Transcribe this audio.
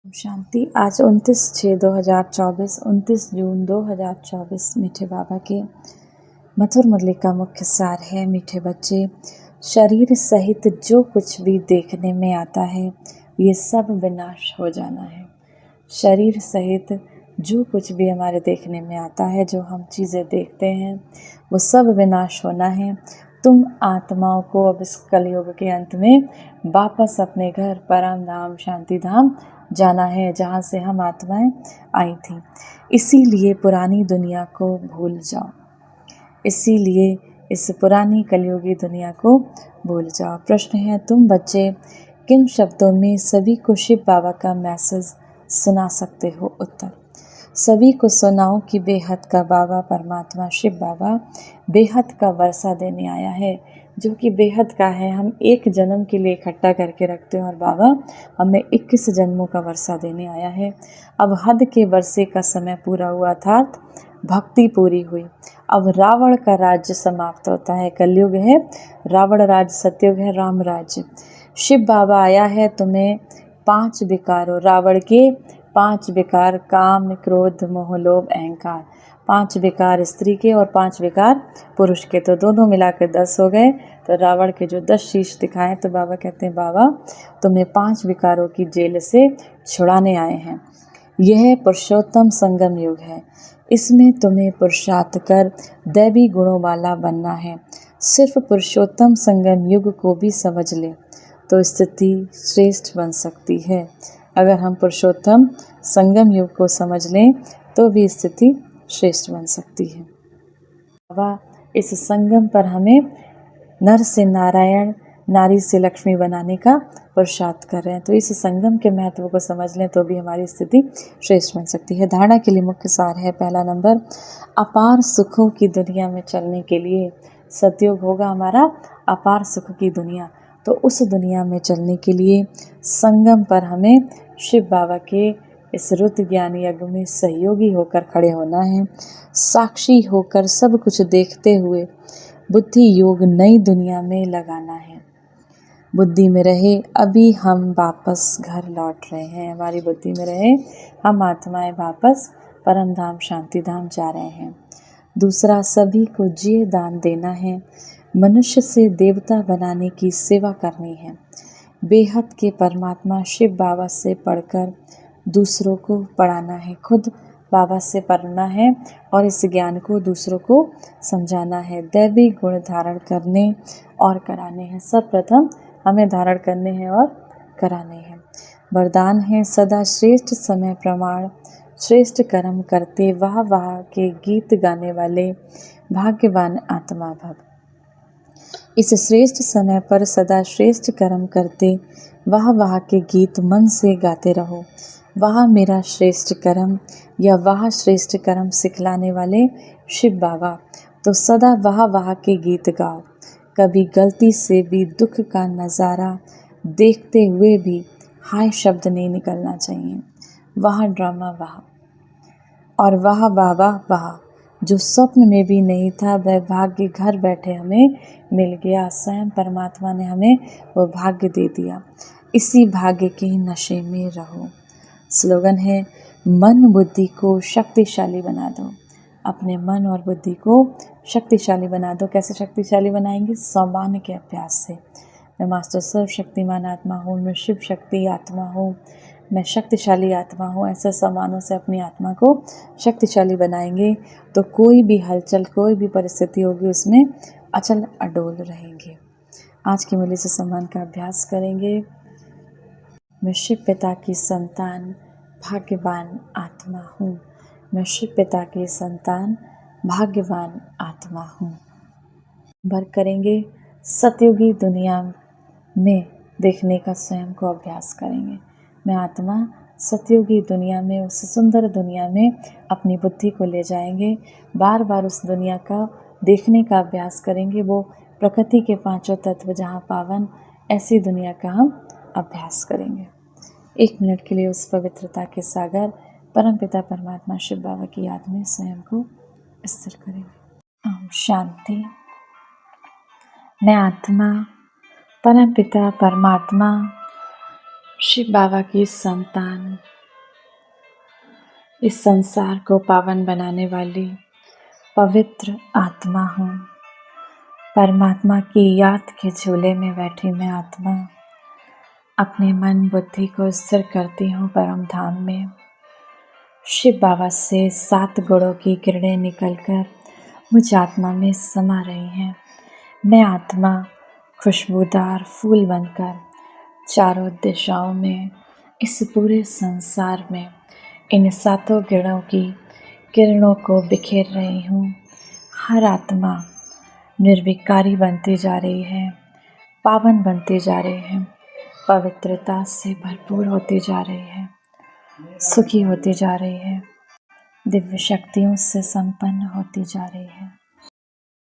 शांति। आज 29/6/2024, 29 जून 2024। मीठे बाबा के मधुर मुरली का मुख्य सार है। मीठे बच्चे, शरीर सहित जो कुछ भी देखने में आता है ये सब विनाश हो जाना है। शरीर सहित जो कुछ भी हमारे देखने में आता है, जो हम चीज़ें देखते हैं, वो सब विनाश होना है। तुम आत्माओं को अब इस कलयुग के अंत में वापस अपने घर परम धाम शांति धाम जाना है, जहाँ से हम आत्माएं आई थी। इसीलिए पुरानी दुनिया को भूल जाओ, इसीलिए इस पुरानी कलयुगी दुनिया को भूल जाओ। प्रश्न है, तुम बच्चे किन शब्दों में सभी को शिव बाबा का मैसेज सुना सकते हो? उत्तर, सभी को सुनाओ कि बेहद का बाबा परमात्मा शिव बाबा बेहद का वर्षा देने आया है, जो कि बेहद का है। हम एक जन्म के लिए इकट्ठा करके रखते हैं और बाबा हमें 21 जन्मों का वर्षा देने आया है। अब हद के वर्षे का समय पूरा हुआ, अर्थात भक्ति पूरी हुई। अब रावण का राज्य समाप्त होता है। कलयुग है रावण राज, सतयुग है राम राज्य। शिव बाबा आया है तुम्हें 5 विकारों, रावण के 5 विकार, काम क्रोध मोह लोभ अहंकार, 5 विकार स्त्री के और 5 विकार पुरुष के, तो दोनों मिलाकर 10 हो गए। तो रावण के जो 10 शीश दिखाए, तो बाबा कहते हैं बाबा तुम्हें 5 विकारों की जेल से छुड़ाने आए हैं। यह पुरुषोत्तम संगम युग है, इसमें तुम्हें पुरुषार्थ कर दैवी गुणों वाला बनना है। सिर्फ पुरुषोत्तम संगम युग को भी समझ ले तो स्थिति श्रेष्ठ बन सकती है। अगर हम पुरुषोत्तम संगम युग को समझ लें तो भी स्थिति श्रेष्ठ बन सकती है। बाबा इस संगम पर हमें नर से नारायण, नारी से लक्ष्मी बनाने का पुरुषार्थ कर रहे हैं। तो इस संगम के महत्व को समझ लें तो भी हमारी स्थिति श्रेष्ठ बन सकती है। धारणा के लिए मुख्य सार है, पहला नंबर, अपार सुखों की दुनिया में चलने के लिए सतयुग होगा हमारा अपार सुख की दुनिया। तो उस दुनिया में चलने के लिए संगम पर हमें शिव बाबा के इस रुद्र ज्ञान यज्ञ में सहयोगी होकर खड़े होना है। साक्षी होकर सब कुछ देखते हुए बुद्धि योग नई दुनिया में लगाना है। बुद्धि में रहे अभी हम वापस घर लौट रहे हैं, हमारी बुद्धि में रहे हम आत्माएं वापस परम धाम शांति धाम जा रहे हैं। दूसरा, सभी को जिये दान देना है। मनुष्य से देवता बनाने की सेवा करनी है। बेहद के परमात्मा शिव बाबा से पढ़कर दूसरों को पढ़ाना है। खुद बाबा से पढ़ना है और इस ज्ञान को दूसरों को समझाना है। दैवी गुण धारण करने और कराने हैं। सर्वप्रथम हमें धारण करने हैं और कराने हैं। वरदान है, सदा श्रेष्ठ समय प्रमाण श्रेष्ठ कर्म करते वाह वाह के गीत गाने वाले भाग्यवान आत्मा भव। इस श्रेष्ठ समय पर सदा श्रेष्ठ कर्म करते वाह वाह के गीत मन से गाते रहो। वाह मेरा श्रेष्ठ कर्म या वाह श्रेष्ठ कर्म सिखलाने वाले शिव बाबा, तो सदा वाह वाह के गीत गाओ। कभी गलती से भी दुख का नज़ारा देखते हुए भी हाय शब्द नहीं निकलना चाहिए। वाह ड्रामा वाह, और वाह वाह वाह वाह, जो स्वप्न में भी नहीं था वह भाग्य घर बैठे हमें मिल गया। स्वयं परमात्मा ने हमें वो भाग्य दे दिया। इसी भाग्य के नशे में रहो। स्लोगन है, मन बुद्धि को शक्तिशाली बना दो। अपने मन और बुद्धि को शक्तिशाली बना दो। कैसे शक्तिशाली बनाएंगे? सम्मान के अभ्यास से। मैं मास्टर सर्वशक्तिमान आत्मा हूँ, मैं शिव शक्ति आत्मा हूँ, मैं शक्तिशाली आत्मा हूँ। ऐसे सम्मानों से अपनी आत्मा को शक्तिशाली बनाएंगे तो कोई भी हलचल, कोई भी परिस्थिति होगी उसमें अचल अडोल रहेंगे। आज की मुरली से सम्मान का अभ्यास करेंगे। मैं शिव पिता की संतान भाग्यवान आत्मा हूँ। मैं शिव पिता की संतान भाग्यवान आत्मा हूँ। भर करेंगे, सतयुगी दुनिया में देखने का स्वयं को अभ्यास करेंगे। मैं आत्मा सतयुगी दुनिया में, उस सुंदर दुनिया में अपनी बुद्धि को ले जाएंगे। बार बार उस दुनिया का देखने का अभ्यास करेंगे। वो प्रकृति के 5 तत्व जहाँ पावन, ऐसी दुनिया का हम अभ्यास करेंगे। 1 मिनट के लिए उस पवित्रता के सागर परमपिता परमात्मा शिव बाबा की याद में स्वयं को स्थिर करेंगे। ओम शांति। मैं आत्मा परमपिता परमात्मा शिव बाबा की संतान इस संसार को पावन बनाने वाली पवित्र आत्मा हूँ। परमात्मा की याद के झूले में बैठी मैं आत्मा अपने मन बुद्धि को स्थिर करती हूँ परम धाम में। शिव बाबा से 7 गुणों की किरणें निकलकर मुझ आत्मा में समा रही हैं। मैं आत्मा खुशबूदार फूल बनकर चारों दिशाओं में, इस पूरे संसार में इन 7 गुणों की किरणों को बिखेर रही हूँ। हर आत्मा निर्विकारी बनती जा रही है, पावन बनती जा रही है, पवित्रता से भरपूर होती जा रही है, सुखी होती जा रही है, दिव्य शक्तियों से संपन्न होती जा रही है।